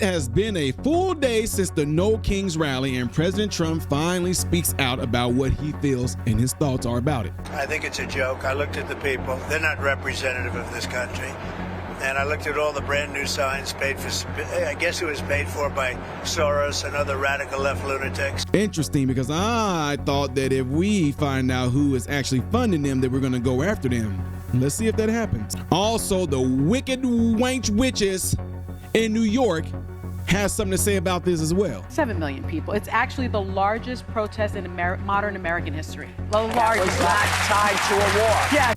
It has been a full day since the No Kings rally, and President Trump finally speaks out about what he feels and his thoughts are about it. I think it's a joke. I looked at the people. They're not representative of this country. And I looked at all the brand new signs paid for, I guess it was paid for by Soros and other radical left lunatics. Interesting, because I thought that if we find out who is actually funding them, that we're going to go after them. Let's see if that happens. Also, the wicked wench witches in New York has something to say about this as well. 7 million people. It's actually the largest protest in modern American history. The largest. Was not tied to a war. Yeah.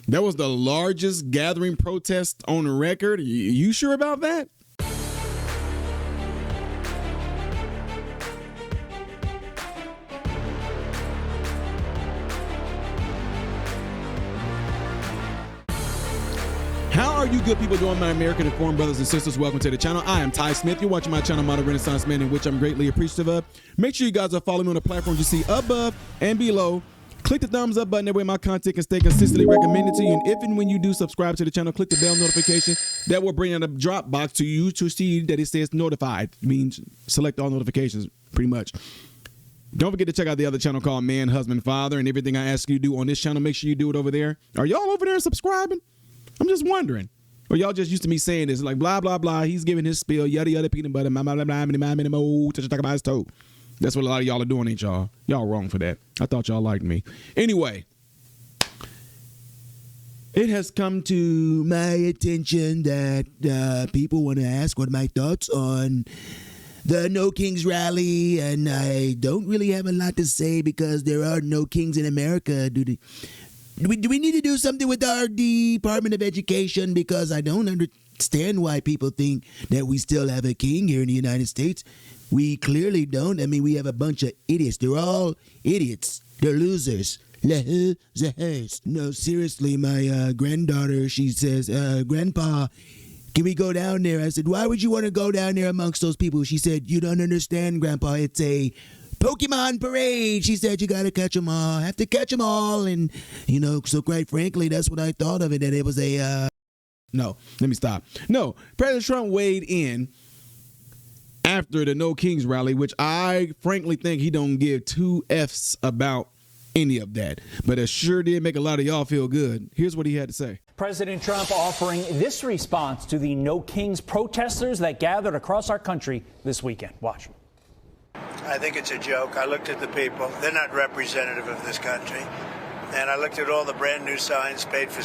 That was the largest gathering protest on the record. You sure about that? How are you good people doing, my American informed brothers and sisters? Welcome to the channel. I am Ty Smith. You're watching my channel, Modern Renaissance Man, in which I'm greatly appreciative of. Make sure you guys are following me on the platforms you see above and below. Click the thumbs up button, that way my content can stay consistently recommended to you. And if and when you do subscribe to the channel, click the bell notification. That will bring out a drop box to you to see that it says notified. It means select all notifications, pretty much. Don't forget to check out the other channel called Man, Husband, Father. And everything I ask you to do on this channel, make sure you do it over there. Are y'all over there subscribing? I'm just wondering. Or y'all just used to me saying this, like blah, blah, blah. He's giving his spiel, yada, yada, peanut butter, blah, blah, blah, blah, blah, blah, blah, touch about his toe. That's what a lot of y'all are doing, ain't y'all? Y'all wrong for that. I thought y'all liked me. Anyway, it has come to my attention that people want to ask what my thoughts on the No Kings rally, and I don't really have a lot to say because there are no kings in America. Do we need to do something with our Department of Education? Because I don't understand why people think that we still have a king here in the United States. We clearly don't. I mean, we have a bunch of idiots. They're all idiots. They're losers. Losers. No, seriously, my granddaughter, she says, Grandpa, can we go down there? I said, why would you want to go down there amongst those people? She said, you don't understand, Grandpa. It's a Pokemon parade. She said, you got to catch them all. Have to catch them all. And, you know, so quite frankly, that's what I thought of it, that it was a, No, let me stop. No, President Trump weighed in after the No Kings rally, which I frankly think he don't give two F's about any of that. But it sure did make a lot of y'all feel good. Here's what he had to say. President Trump offering this response to the No Kings protesters that gathered across our country this weekend. Watch. I think it's a joke. I looked at the people. They're not representative of this country. And I looked at all the brand new signs paid for,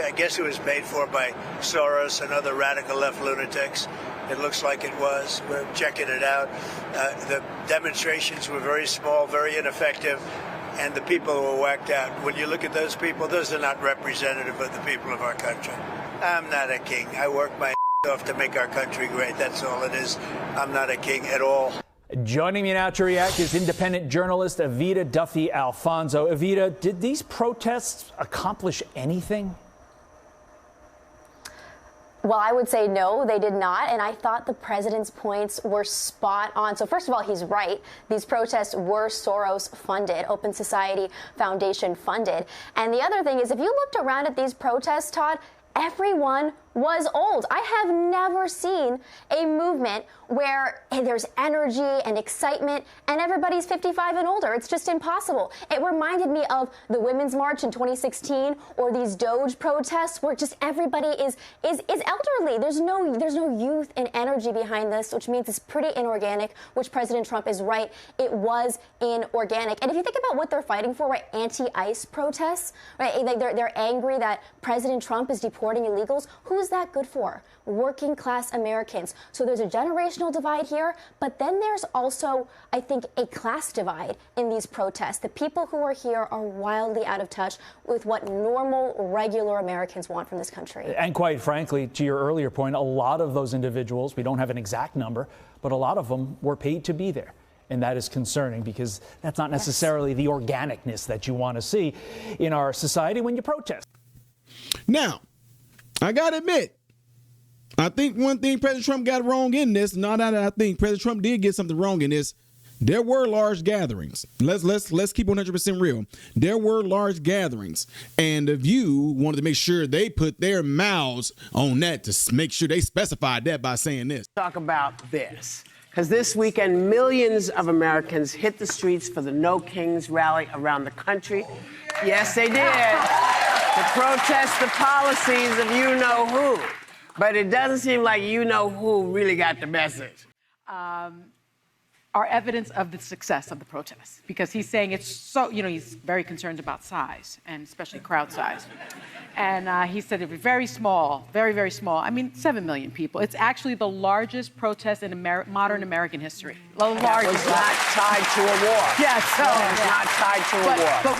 I guess it was paid for by Soros and other radical left lunatics. It looks like it was. We're checking it out. The demonstrations were very small, very ineffective, and the people were whacked out. When you look at those people, those are not representative of the people of our country. I'm not a king. I work my off to make our country great. That's all it is. I'm not a king at all. Joining me now to react is independent journalist Evita Duffy Alfonso. Evita, did these protests accomplish anything? Well, I would say no, they did not. And I thought the president's points were spot on. So first of all, he's right. These protests were Soros funded, Open Society Foundation funded. And the other thing is, if you looked around at these protests, Todd, everyone was old. I have never seen a movement where there's energy and excitement and everybody's 55 and older. It's just impossible. It reminded me of the Women's March in 2016 or these Doge protests where just everybody is elderly. There's no youth and energy behind this, which means it's pretty inorganic, which President Trump is right. It was inorganic. And if you think about what they're fighting for, right, anti-ICE protests, right? Like they're angry that President Trump is deporting illegals. Who's that good for? Working class Americans. So there's a generational divide here, but then there's also, I think, a class divide in these protests. The people who are here are wildly out of touch with what normal, regular Americans want from this country. And quite frankly, to your earlier point, a lot of those individuals, we don't have an exact number, but a lot of them were paid to be there. And that is concerning because that's not necessarily the organicness that you want to see in our society when you protest. Now, I got to admit, I think one thing President Trump got wrong in this, not that I think President Trump did get something wrong in this, There were large gatherings. Let's keep 100% real. There were large gatherings, and The View wanted to make sure they put their mouths on that to make sure they specified that by saying this. Talk about this, because this weekend millions of Americans hit the streets for the No Kings rally around the country. Yes, they did, to protest the policies of you-know-who. But it doesn't seem like you-know-who really got the message. Are evidence of the success of the protests, because he's saying it's so, he's very concerned about size, and especially crowd size. And he said it was very small, very, very small. I mean, 7 million people. It's actually the largest protest in modern American history. The largest. That was not tied to a war. Yeah, so. It was not tied to a war. But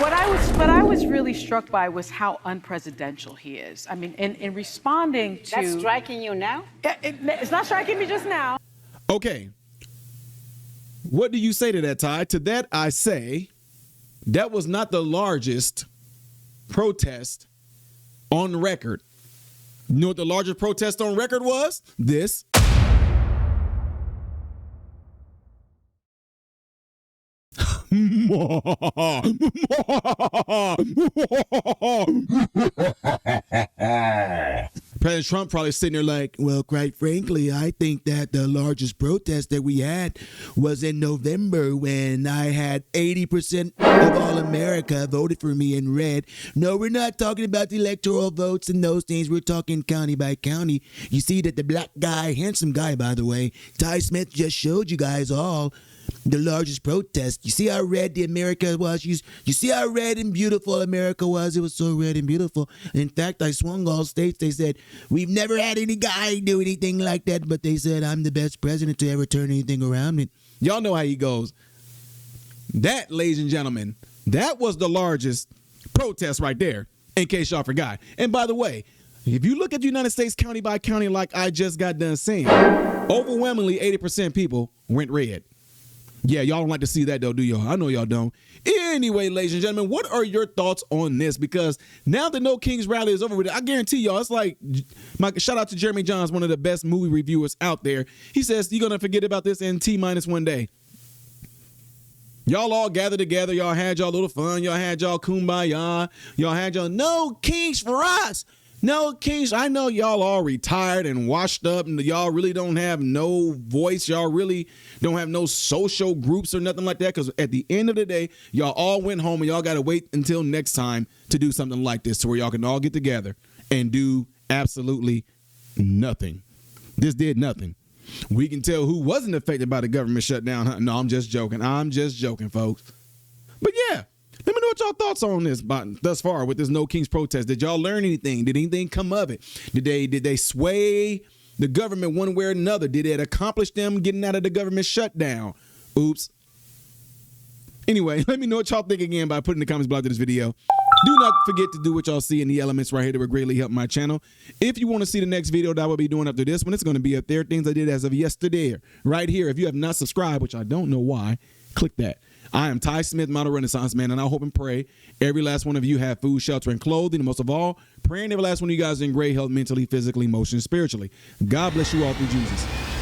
what I was really struck by was how unpresidential he is. I mean, in responding to. That's striking you now? It's not striking me just now. Okay. What do you say to that, Ty? To that, I say that was not the largest protest on record. You know what the largest protest on record was? This. President Trump probably sitting there like, well, quite frankly, I think that the largest protest that we had was in November when I had 80% of all America voted for me in red. No, we're not talking about the electoral votes and those things. We're talking county by county. You see that the black guy, handsome guy, by the way, Ty Smith just showed you guys all the largest protest. You see how red the America was? You see how red and beautiful America was? It was so red and beautiful. In fact, I swung all states. They said, we've never had any guy do anything like that, but they said, I'm the best president to ever turn anything around. And y'all know how he goes. That, ladies and gentlemen, that was the largest protest right there, in case y'all forgot. And by the way, if you look at the United States county by county like I just got done saying, overwhelmingly 80% people went red. Yeah, y'all don't like to see that, though, do y'all? I know y'all don't. Anyway, ladies and gentlemen, what are your thoughts on this? Because now the No Kings rally is over with, I guarantee y'all, it's like, shout out to Jeremy Johns, one of the best movie reviewers out there. He says you're going to forget about this in T-1 day. Y'all all gathered together. Y'all had y'all little fun. Y'all had y'all kumbaya. Y'all had y'all No Kings for us. No, Kings, I know y'all all retired and washed up and y'all really don't have no voice. Y'all really don't have no social groups or nothing like that, because at the end of the day, y'all all went home and y'all got to wait until next time to do something like this, to where y'all can all get together and do absolutely nothing. This did nothing. We can tell who wasn't affected by the government shutdown. Huh? No, I'm just joking. I'm just joking, folks. But yeah. Let me know what y'all thoughts on this thus far with this No Kings protest. Did y'all learn anything? Did anything come of it? Did they sway the government one way or another? Did it accomplish them getting out of the government shutdown? Oops. Anyway, let me know what y'all think again by putting in the comments below this video. Do not forget to do what y'all see in the elements right here that would greatly help my channel. If you want to see the next video that I will be doing after this one, it's going to be up there. Things I did as of yesterday right here. If you have not subscribed, which I don't know why, click that. I am Ty Smith, Model Renaissance Man, and I hope and pray every last one of you have food, shelter, and clothing, and most of all, praying every last one of you guys in great health, mentally, physically, emotionally, spiritually. God bless you all through Jesus.